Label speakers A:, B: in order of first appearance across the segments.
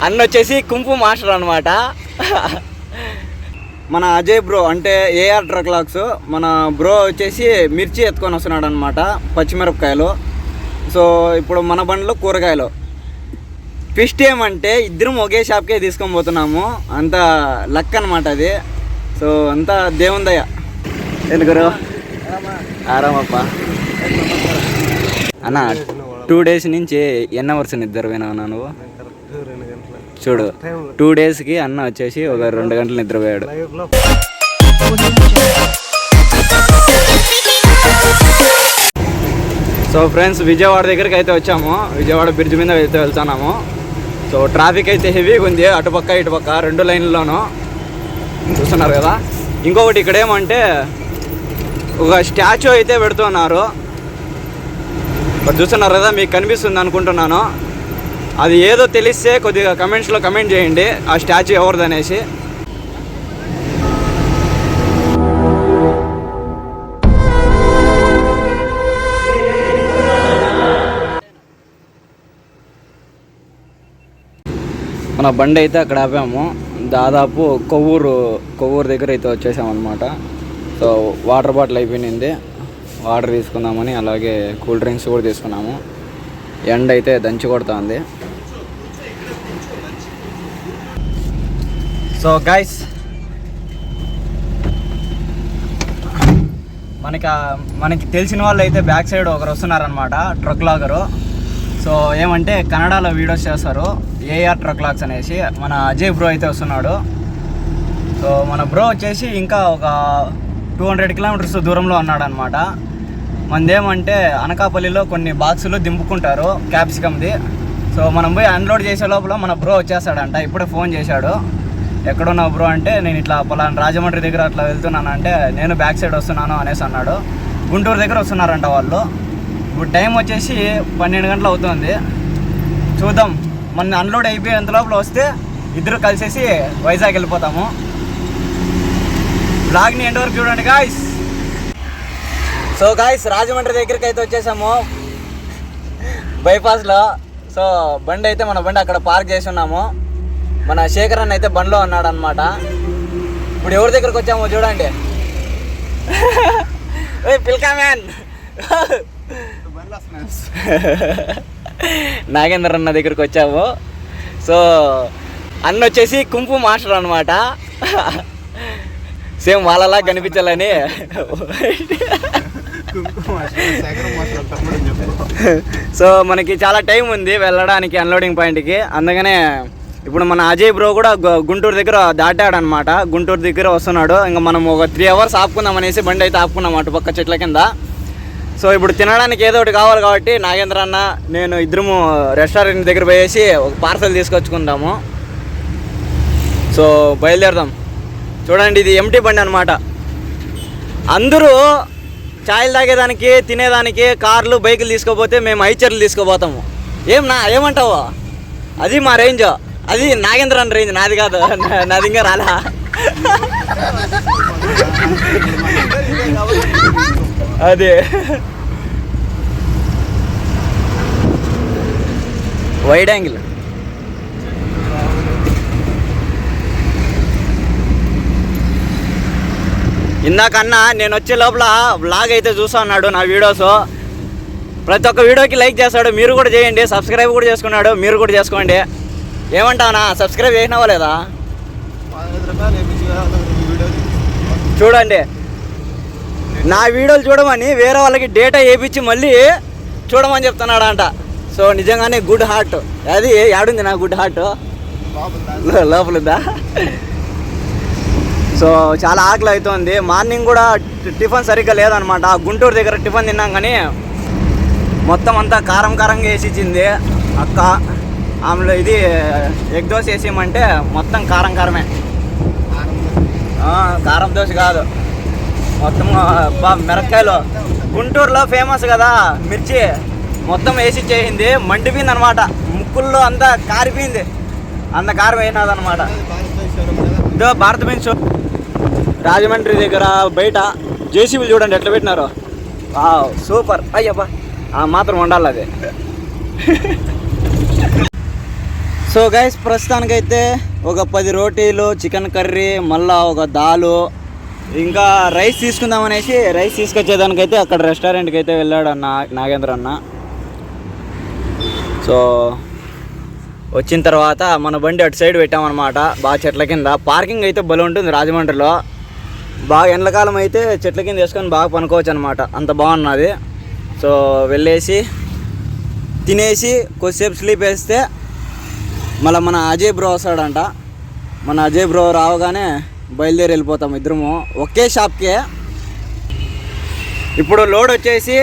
A: అన్న వచ్చేసి కుంపు మాస్టర్ అనమాట. మన అజయ్ బ్రో అంటే ఏఆర్ ట్రక్ లాక్స్ మన బ్రో వచ్చేసి మిర్చి ఎత్తుకొని వస్తున్నాడు అనమాట, పచ్చిమిరపకాయలు. సో ఇప్పుడు మన బండ్లో కూరగాయలు. ట్విస్ట్ ఏమంటే ఇద్దరం ఒకే షాప్కే తీసుకొని పోతున్నాము, అంత లక్ అనమాట అది. సో అంతా దేవుందయ్య. ఎందుకు ఆరామప్ప అన్న. 2 days నుంచి ఎన్ని అవర్స్ నిద్ర పోయినావు నువ్వు? చూడు 2 daysకి అన్న వచ్చేసి ఒక 2 గంటలు నిద్రపోయాడు. సో ఫ్రెండ్స్ విజయవాడ దగ్గరికి అయితే వచ్చాము. విజయవాడ బ్రిడ్జ్ మీద అయితే వెళ్తున్నాము. సో ట్రాఫిక్ అయితే హెవీగా ఉంది, అటుపక్క ఇటుపక్క 2 లైన్లలోనూ చూస్తున్నారు కదా. ఇంకొకటి ఇక్కడ ఏమంటే ఒక స్టాచ్యూ అయితే పెడుతున్నారు, చూస్తున్నారు కదా, మీకు కనిపిస్తుంది అనుకుంటున్నాను. అది ఏదో తెలిస్తే కొద్దిగా కమెంట్స్లో కమెంట్ చేయండి ఆ స్టాచ్యూ ఎవరిది అనేసి. మన బండి అయితే అక్కడ ఆపాము. దాదాపు కొవ్వూరు దగ్గర అయితే వచ్చేసామన్నమాట. సో వాటర్ బాటిల్ అయిపోయింది, వాటర్ తీసుకుందామని, అలాగే కూల్ డ్రింక్స్ కూడా తీసుకున్నాము. ఎండ అయితే దంచి కొడుతుంది. సో గైస్ మనకి తెలిసిన వాళ్ళు అయితే బ్యాక్ సైడ్ ఒకరు వస్తున్నారనమాట, ట్రక్ లాగరు. సో ఏమంటే కన్నడలో వీడియోస్ చేస్తారు, ఏఆర్ ట్రక్ లాక్స్ అనేసి. మన అజయ్ బ్రో అయితే వస్తున్నాడు. సో మన బ్రో వచ్చేసి ఇంకా ఒక 200 kilometers దూరంలో ఉన్నాడు అనమాట. మనదేమంటే అనకాపల్లిలో కొన్ని బాక్సులు దింపుకుంటారు క్యాప్సికమ్ది. సో మనం పోయి అన్లోడ్ చేసే లోపల మన బ్రో వచ్చేస్తాడంట. ఇప్పుడే ఫోన్ చేశాడు, ఎక్కడున్నావు బ్రో అంటే, నేను ఇట్లా పలానా రాజమండ్రి దగ్గర అట్లా వెళ్తున్నాను అంటే, నేను బ్యాక్ సైడ్ వస్తున్నాను అనేసి అన్నాడు. గుంటూరు దగ్గర వస్తున్నారంట వాళ్ళు. ఇప్పుడు టైం వచ్చేసి 12 గంటలు అవుతుంది. చూద్దాం, మన అన్లోడ్ అయిపోయేంత లోపల వస్తే ఇద్దరు కలిసేసి వైజాగ్ వెళ్ళిపోతాము. బ్లాగ్ని ఎండ్ వరకు చూడండి గాయ్స్. సో గాయ్స్ రాజమండ్రి దగ్గరికి అయితే వచ్చేసాము బైపాస్లో. సో బండి అయితే మన బండి అక్కడ పార్క్ చేసి ఉన్నాము. మన శేఖర్ అన్న అయితే బండిలో ఉన్నాడు అనమాట. ఇప్పుడు ఎవరి దగ్గరికి వచ్చామో చూడండి. పిల్కా మ్యాన్ నాగేంద్ర అన్న దగ్గరికి వచ్చాము. సో అన్న వచ్చేసి కుంపు మాస్టర్ అనమాట, సేమ్ వాళ్ళలా కనిపించాలని. సో మనకి చాలా టైం ఉంది వెళ్ళడానికి అన్లోడింగ్ పాయింట్కి. అందుకనే ఇప్పుడు మన అజయ్ బ్రో కూడా గుంటూరు దగ్గర దాటాడనమాట, గుంటూరు దగ్గర వస్తున్నాడు. ఇంకా మనం ఒక 3 hours ఆపుకుందాం అనేసి బండి అయితే ఆపుకున్నాం అటు పక్క చెట్ల కింద. సో ఇప్పుడు తినడానికి ఏదో ఒకటి కావాలి కాబట్టి నాగేంద్ర అన్న నేను ఇద్దరము రెస్టారెంట్ దగ్గర పోయేసి ఒక పార్సల్ తీసుకొచ్చుకుందాము. సో బయలుదేరదాం. చూడండి ఇది ఎంటీ బండి అనమాట. అందరూ ఛాయలు తాగేదానికి తినేదానికి కార్లు బైకులు తీసుకోపోతే మేము ఐచర్లు తీసుకోపోతాము. ఏమంటావు? అది మా రేంజ్, అది నాగేంద్ర అన్న రేంజ్, నాది కాదు, నాది ఇంకా రాలా. అదే వైడ్ యాంగిల్. ఇందాకన్నా నేను వచ్చే లోపల వ్లాగ్ అయితే చూస్తా ఉన్నాడు నా వీడియోస్. ప్రతి ఒక్క వీడియోకి లైక్ చేస్తాడు, మీరు కూడా చేయండి. సబ్స్క్రైబ్ కూడా చేసుకున్నాడు, మీరు కూడా చేసుకోండి. ఏమంటావునా? సబ్స్క్రైబ్ చేసినావా లేదా? చూడండి, నా వీడియోలు చూడమని వేరే వాళ్ళకి డేటా వేయించి మళ్ళీ చూడమని చెప్తున్నాడు అంట. సో నిజంగానే గుడ్ హార్ట్. అది యాడుంది నా గుడ్ హార్ట్? లోపలుందా? సో చాలా ఆకలి అవుతుంది. మార్నింగ్ కూడా టిఫిన్ సరిగ్గా లేదనమాట. గుంటూరు దగ్గర టిఫిన్ తిన్నాం కానీ మొత్తం అంతా కారం కారంగా వేసి ఇచ్చింది అక్క. ఆమెలో ఇది ఎగ్ దోశ వేసేయమంటే మొత్తం కారం కారమే. కారం దోశ కాదు, మొత్తం మిరపకాయలు. గుంటూరులో ఫేమస్ కదా మిర్చి, మొత్తం వేసి చేసింది. మండిపోయింది అనమాట, ముక్కుల్లో అంతా కారిపోయింది, అంత కారం వేసినదనమాట. ఇదో భారత బెంచ్ రాజమండ్రి దగ్గర బయట జేసీబీలు చూడండి ఎట్లా పెట్టినారో. సూపర్. అయ్యబ్బా మాత్రం ఉండాలి అది. సో సో గైస్ ప్రస్తుతానికైతే ఒక 10 రోటీలు, చికెన్ కర్రీ, మళ్ళీ ఒక దాలు, ఇంకా రైస్ తీసుకుందామనేసి రైస్ తీసుకొచ్చేదానికైతే అక్కడ రెస్టారెంట్కి అయితే వెళ్ళాడు అన్న నాగేంద్ర అన్న. సో వచ్చిన తర్వాత మన బండి అటు సైడ్ పెట్టామన్నమాట, బాగా చెట్ల కింద. పార్కింగ్ అయితే భలే ఉంటుంది రాజమండ్రిలో. బాగా ఎండాకాలం అయితే చెట్ల కింద వేసుకొని బాగా పనుకోవచ్చు అనమాట, అంత బాగున్నది. సో వెళ్ళేసి తినేసి కొద్దిసేపు స్లీప్ వేస్తే మళ్ళీ మన అజయ్ బ్రో వస్తాడంట. మన అజయ్ బ్రో రావగానే బయలుదేరి వెళ్ళిపోతాం ఇద్దరము ఒకే షాప్కే. ఇప్పుడు లోడ్ వచ్చేసి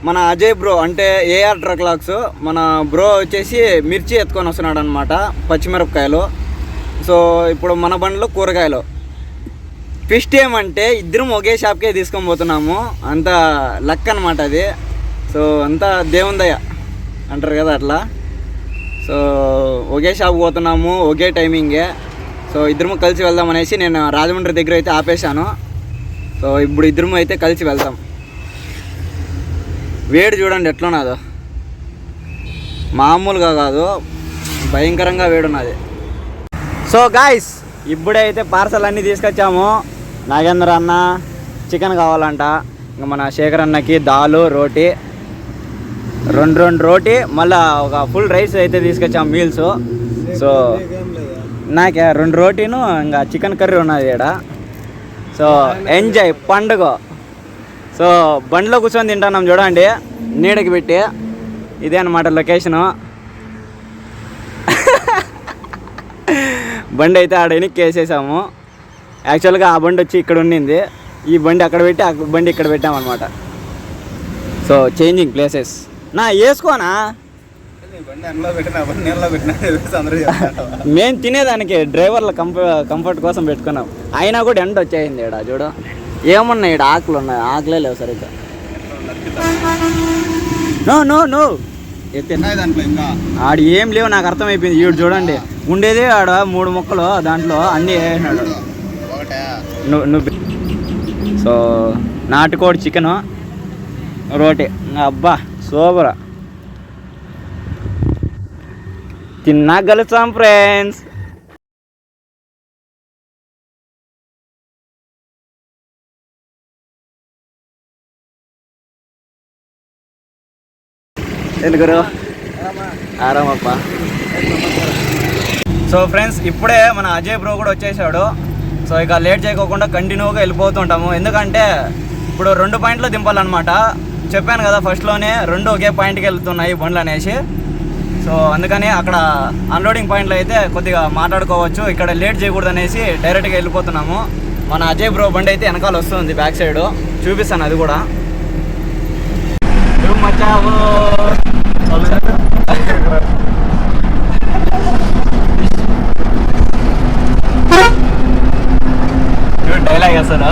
A: మన అజయ్ బ్రో అంటే ఏఆర్ ట్రక్ లాక్స్, మన బ్రో వచ్చేసి మిర్చి ఎత్తుకొని వస్తున్నాడు అనమాట, పచ్చిమిరపకాయలు. సో ఇప్పుడు మన బండిలో కూరగాయలు. ఫిస్ట్ ఏమంటే ఇద్దరం ఒకే షాప్కే తీసుకొని పోతున్నాము, అంత లక్ అనమాట అది. సో అంతా దేవుందయ్య అంటారు కదా అట్లా. సో ఒకే షాప్ పోతున్నాము, ఒకే టైమింగే. సో ఇద్దరము కలిసి వెళ్దాం అనేసి నేను రాజమండ్రి దగ్గర అయితే ఆపేశాను. సో ఇప్పుడు ఇద్దరము అయితే కలిసి వెళ్తాం. వేడి చూడండి ఎట్లున్నదో, మామూలుగా కాదు, భయంకరంగా వేడున్నది. సో గాయ్స్ ఇప్పుడే అయితే పార్సల్ అన్నీ తీసుకొచ్చాము. నాగేంద్ర అన్న చికెన్ కావాలంట, ఇంకా మన శేఖర్ అన్నకి దాలు, రోటీ, రెండు రోటీ, మళ్ళీ ఒక ఫుల్ రైస్ అయితే తీసుకొచ్చాము మీల్స్. సో నాకే 2 రోటీను ఇంకా చికెన్ కర్రీ ఉన్నది ఇక్కడ. సో ఎంజాయ్ పండుగ. సో బండిలో కూర్చొని తింటున్నాం చూడండి, నీడకి పెట్టి. ఇదే అనమాట లొకేషను. బండి అయితే ఆడ వెనక్కి వేసేసాము. యాక్చువల్గా ఆ బండి వచ్చి ఇక్కడ ఉండింది, ఈ బండి అక్కడ పెట్టి ఆ బండి ఇక్కడ పెట్టామన్నమాట. So changing places. నా వేసుకోనా మేము తినేదానికి డ్రైవర్ల కంఫర్ట్ కోసం పెట్టుకున్నాం, అయినా కూడా ఎండ వచ్చేయింది ఇక్కడ చూడు. ఏమున్నాయి ఇక్కడ ఆకులు ఉన్నాయి, ఆకులే లేవు సరిగ్గా. నో నో నో ఆడ ఏం లేవు, నాకు అర్థమైపోయింది. ఈడు చూడండి ఉండేది ఆడ 3 మొక్కలు, దాంట్లో అన్నీ వేసినాడు. నువ్వు సో నాటుకోడి చికెను, రోటీ, అబ్బా సూపర్. తిన్నా కలుస్తాం ఫ్రెండ్స్. ఎందుకు ఆరామప్ప. సో ఫ్రెండ్స్ ఇప్పుడే మన అజయ్ బ్రో కూడా వచ్చేసాడు. సో ఇక లేట్ చేయకోకుండా కంటిన్యూగా వెళ్ళిపోతుంటాము, ఎందుకంటే ఇప్పుడు 2 పాయింట్లు దింపాలన్నమాట. చెప్పాను కదా ఫస్ట్లోనే, 2 ఒకే పాయింట్కి వెళ్తున్నాయి బండ్లు అనేసి. సో అందుకని అక్కడ అన్లోడింగ్ పాయింట్లో అయితే కొద్దిగా మాట్లాడుకోవచ్చు, ఇక్కడ లేట్ చేయకూడదు అనేసి డైరెక్ట్గా వెళ్ళిపోతున్నాము. మన అజయ్ బ్రో బండి అయితే వెనకాల వస్తుంది, బ్యాక్ సైడ్ చూపిస్తాను అది కూడా. డైలాగ్ వేస్తాడు.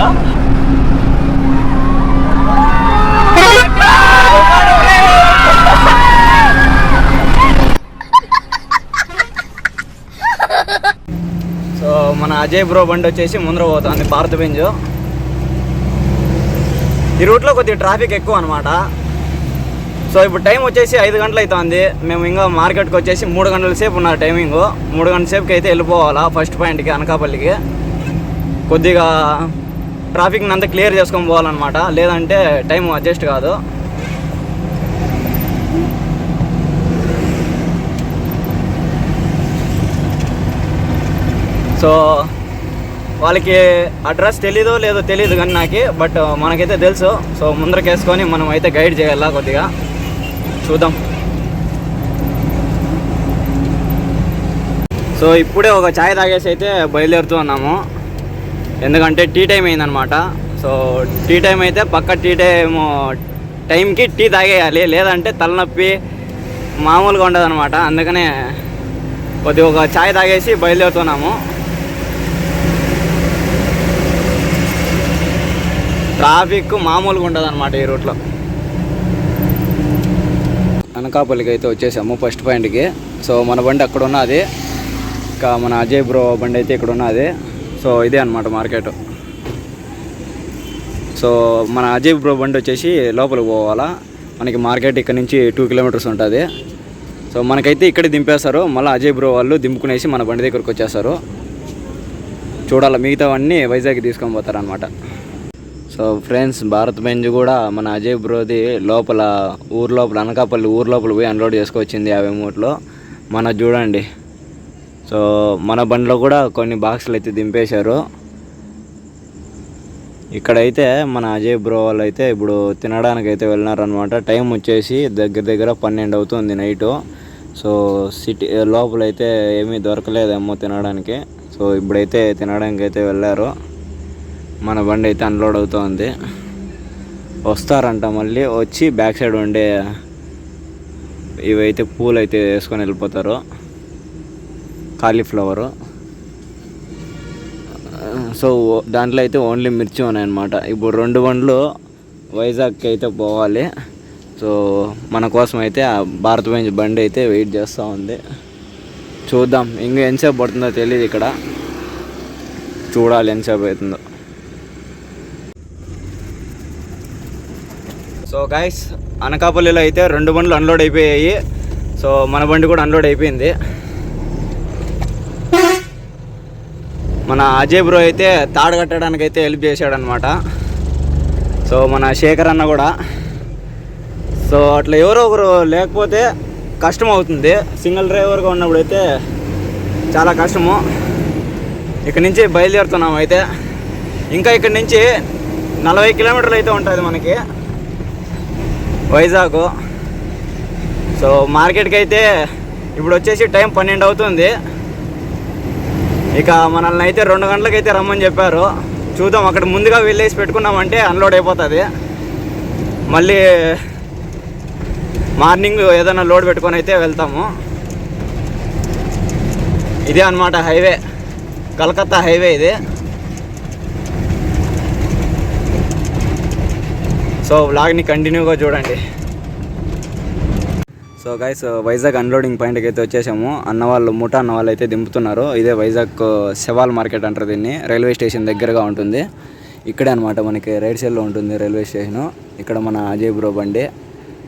A: సో మన అజయ్ బ్రో బండి వచ్చేసి ముందర పోతుంది, భారత్ బెంజ్. ఈ రూట్లో కొద్దిగా ట్రాఫిక్ ఎక్కువ అనమాట. సో ఇప్పుడు టైం వచ్చేసి 5 గంటలు అవుతుంది. మేము ఇంకా మార్కెట్కి వచ్చేసి 3 గంటల సేపు ఉన్నారు టైమింగ్. 3 గంటల సేపుకి అయితే వెళ్ళిపోవాలా ఫస్ట్ పాయింట్కి, అనకాపల్లికి. కొద్దిగా ట్రాఫిక్ని అంతా క్లియర్ చేసుకొని పోవాలన్నమాట, లేదంటే టైం అడ్జస్ట్ కాదు. సో వాళ్ళకి అడ్రస్ తెలీదో లేదో తెలియదు కానీ నాకు, బట్ మనకైతే తెలుసు. సో ముందరకేసుకొని మనం అయితే గైడ్ చేయాలా కొద్దిగా, చూద్దాం. సో ఇప్పుడే ఒక ఛాయ్ తాగేసి అయితే బయలుదేరుతూ ఉన్నాము, ఎందుకంటే టీ టైం అయిందనమాట. సో టీ టైం అయితే పక్క టీ టైంకి టీ తాగేయాలి, లేదంటే తలనొప్పి మామూలుగా ఉండదు అనమాట. అందుకనే కొద్దిగా ఒక ఛాయ్ తాగేసి బయలుదేరుతున్నాము. ట్రాఫిక్ మామూలుగా ఉండదు అనమాట ఈ రూట్లో. అనకాపల్లికి అయితే వచ్చేసాము ఫస్ట్ పాయింట్కి. సో మన బండి అక్కడ ఉన్నది, ఇంకా మన అజయ్ బ్రో బండి అయితే ఇక్కడ ఉన్నది. సో ఇదే అనమాట మార్కెట్. సో మన అజయ్ బ్రో బండి వచ్చేసి లోపలికి పోవాలా. మనకి మార్కెట్ ఇక్కడ నుంచి 2 కిలోమీటర్స్ ఉంటుంది. సో మనకైతే ఇక్కడే దింపేస్తారు, మళ్ళీ అజయ్ బ్రో వాళ్ళు దింపుకునేసి మన బండి దగ్గరకు వచ్చేస్తారు. చూడాలి, మిగతావన్నీ వైజాగ్ తీసుకొని పోతారనమాట. సో ఫ్రెండ్స్, భారత్ బెంజ్ కూడా మన అజయ్ బ్రోది లోపల ఊరు లోపల అనకాపల్లి ఊరు లోపల పోయి అన్లోడ్ చేసుకొచ్చింది 50 మూటలు. మన చూడండి, సో మన బండిలో కూడా కొన్ని బాక్సులు అయితే దింపేశారు. ఇక్కడైతే మన అజయ్ బ్రో వాళ్ళు అయితే ఇప్పుడు తినడానికి అయితే వెళ్ళినారనమాట. టైం వచ్చేసి దగ్గర 12 అవుతుంది నైటు. సో సిటీ లోపలైతే ఏమీ దొరకలేదేమో తినడానికి. సో ఇప్పుడైతే తినడానికి అయితే వెళ్ళారు. మన బండి అయితే అన్లోడ్ అవుతుంది. వస్తారంట, మళ్ళీ వచ్చి బ్యాక్ సైడ్ ఉండే ఇవైతే పూలు అయితే వేసుకొని వెళ్ళిపోతారు, కాలీఫ్లవరు. సో దాంట్లో అయితే ఓన్లీ మిర్చి ఉన్నాయన్నమాట. ఇప్పుడు 2 బండ్లు వైజాగ్కి అయితే పోవాలి. సో మన కోసం అయితే ఆ భారత్ బెంజ్ బండి అయితే వెయిట్ చేస్తూ ఉంది. చూద్దాం, ఇంకా ఎంతసేపు పడుతుందో తెలియదు. ఇక్కడ చూడాలి ఎంతసేపు అవుతుందో. సో గైస్, అనకాపల్లిలో అయితే 2 బండ్లు అన్లోడ్ అయిపోయాయి. సో మన బండి కూడా అన్లోడ్ అయిపోయింది. మన అజయ్ బ్రో అయితే తాడు కట్టడానికి అయితే హెల్ప్ చేశాడనమాట. సో మన శేఖర్ అన్న కూడా. సో అట్లా ఎవరో ఒకరు లేకపోతే కష్టం అవుతుంది. సింగిల్ డ్రైవర్గా ఉన్నప్పుడు అయితే చాలా కష్టము. ఇక్కడి నుంచి బయలుదేరుతున్నాం అయితే. ఇంకా ఇక్కడి నుంచి 40 కిలోమీటర్లు అయితే ఉంటుంది మనకి వైజాగ్. సో మార్కెట్కి అయితే ఇప్పుడు వచ్చేసి టైం 12 అవుతుంది. ఇక మనల్ని అయితే 2 గంటలకైతే రమ్మని చెప్పారు. చూద్దాం, అక్కడ ముందుగా వెళ్ళేసి పెట్టుకున్నామంటే అన్లోడ్ అయిపోతుంది. మళ్ళీ మార్నింగ్ ఏదైనా లోడ్ పెట్టుకొని అయితే వెళ్తాము. ఇదే అన్నమాట హైవే, కలకత్తా హైవే ఇది. సో వ్లాగ్ని కంటిన్యూగా చూడండి. సో గైస్, వైజాగ్ అన్లోడింగ్ పాయింట్కి అయితే వచ్చేసాము. ముఠా అన్న వాళ్ళు అయితే దింపుతున్నారు. ఇదే వైజాగ్ శవాల్ మార్కెట్ అంటారు దీన్ని. రైల్వే స్టేషన్ దగ్గరగా ఉంటుంది. ఇక్కడే అనమాట, మనకి రైట్ సైడ్లో ఉంటుంది రైల్వే స్టేషను. ఇక్కడ మన అజయ్ బ్రో బండి.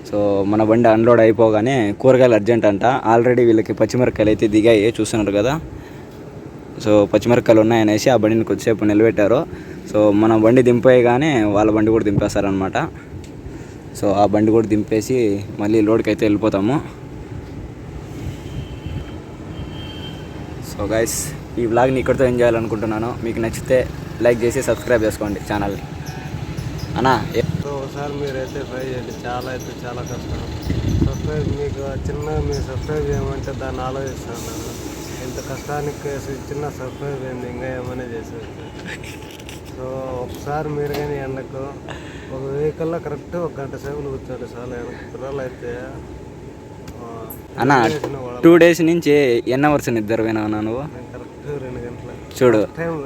A: సో మన బండి అన్లోడ్ అయిపోగానే కూరగాయలు అర్జెంట్ అంట. ఆల్రెడీ వీళ్ళకి పచ్చిమిరపకాయలు అయితే దిగాయి, చూస్తున్నారు కదా. సో పచ్చిమిరపకాయలు ఉన్నాయనేసి ఆ బండిని కొద్దిసేపు నిలబెట్టారు. సో మన బండి దింపేయగానే వాళ్ళ బండి కూడా దింపేస్తారనమాట. సో ఆ బండి కూడా దింపేసి మళ్ళీ లోడ్కి అయితే వెళ్ళిపోతాము. సో గైస్, ఈ వ్లాగ్ని ఇక్కడితో ఎంజాయ్ చేయాలనుకుంటున్నాను. మీకు నచ్చితే లైక్ చేసి సబ్స్క్రైబ్ చేసుకోండి ఛానల్ని. అన్నా
B: ఒకసారి మీరైతే ట్రై చేయండి. చాలా కష్టం. సబ్స్క్రైబ్ మీకు మీరు సబ్స్క్రైబ్ చేయమంటే దాన్ని ఆలోచిస్తాను నేను. ఇంత కష్టానికి చిన్న సబ్స్క్రైబ్ అయింది, ఇంకా ఏమైనా చేసేది. సో ఒకసారి మీరు కానీ ఎండకు ఒక వెహికల్లో కరెక్ట్ 1 గంట సేపులు కూర్చోండి చాలా. పిల్లలు అయితే
A: అన్న 2 days నుంచి ఎన్ని అవర్స్ నిద్రపోయినా నువ్వు?
B: కరెక్ట్ 2 గంటలు.
A: చూడు,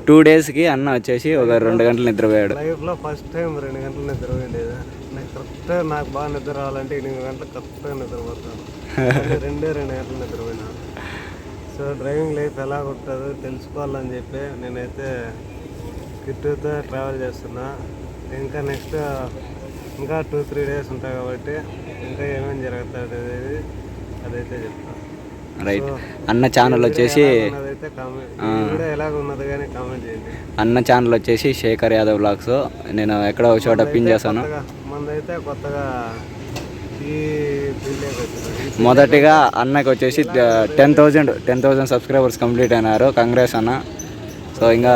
A: 2 daysకి అన్న వచ్చేసి ఒక 2 గంటలు నిద్రపోయాడు.
B: లైఫ్లో ఫస్ట్ టైం 2 గంటలు నిద్రపోయిండేది. నాకు కరెక్ట్ నాకు బాగా నిద్ర రావాలంటే 8 గంటలకు కరెక్ట్గా నిద్రపోతాను. 2 గంటలు నిద్రపోయినా. సో డ్రైవింగ్ లైఫ్ ఎలా ఉంటుందో తెలుసుకోవాలని చెప్పి నేనైతే కిట్టుతో ట్రావెల్ చేస్తున్నా. ఇంకా నెక్స్ట్ 2-3 days ఉంటాయి కాబట్టి ఇంకా ఏమేమి జరుగుతుంది అదైతే చెప్తాను.
A: రైట్. అన్న ఛానల్ వచ్చేసి
B: ఎలాగున్నది కానీ కామెంట్ చేయండి.
A: అన్న ఛానల్ వచ్చేసి శేఖర్ యాదవ్ వ్లాగ్స్. నేను ఎక్కడో ఒక చోట పిన్ చేస్తాను.
B: మనదైతే కొత్తగా ఈ
A: మొదటిగా అన్నకి వచ్చేసి 10,000 సబ్స్క్రైబర్స్ కంప్లీట్ అయినారు. కంగ్రెస్ అన్న. సో ఇంకా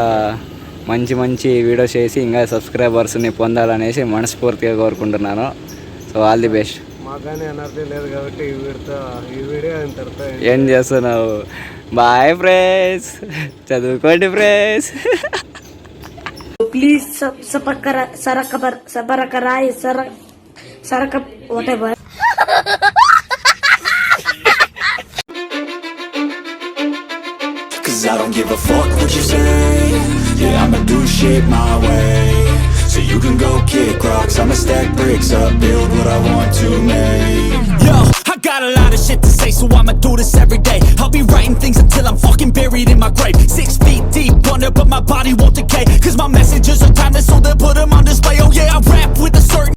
A: మంచి వీడియోస్ చేసి ఇంకా సబ్స్క్రైబర్స్ని పొందాలనేసి మనస్ఫూర్తిగా కోరుకుంటున్నాను. So all the best.
B: మాకు ఎనర్జీ లేదు కాబట్టి ఈ వీడియో ఇంతటితో
A: ఏం చేస్తున్నావు? బాయ్ ఫ్రెండ్స్, చదువుకోండి ఫ్రెండ్స్.
C: ప్లీజ్ సరక whatever.
D: Cause I don't give a fuck what you say. Yeah, I'ma do shit my way. So you can go kick rocks, I'ma stack bricks up, build what I want to make. Yo, I got a lot of shit to say, so I'ma do this every day. I'll be writing things until I'm fucking buried in my grave. 6 feet deep under, but my body won't decay. Cause my messages are timeless, so they'll put them on display. Oh yeah, I rap with a certain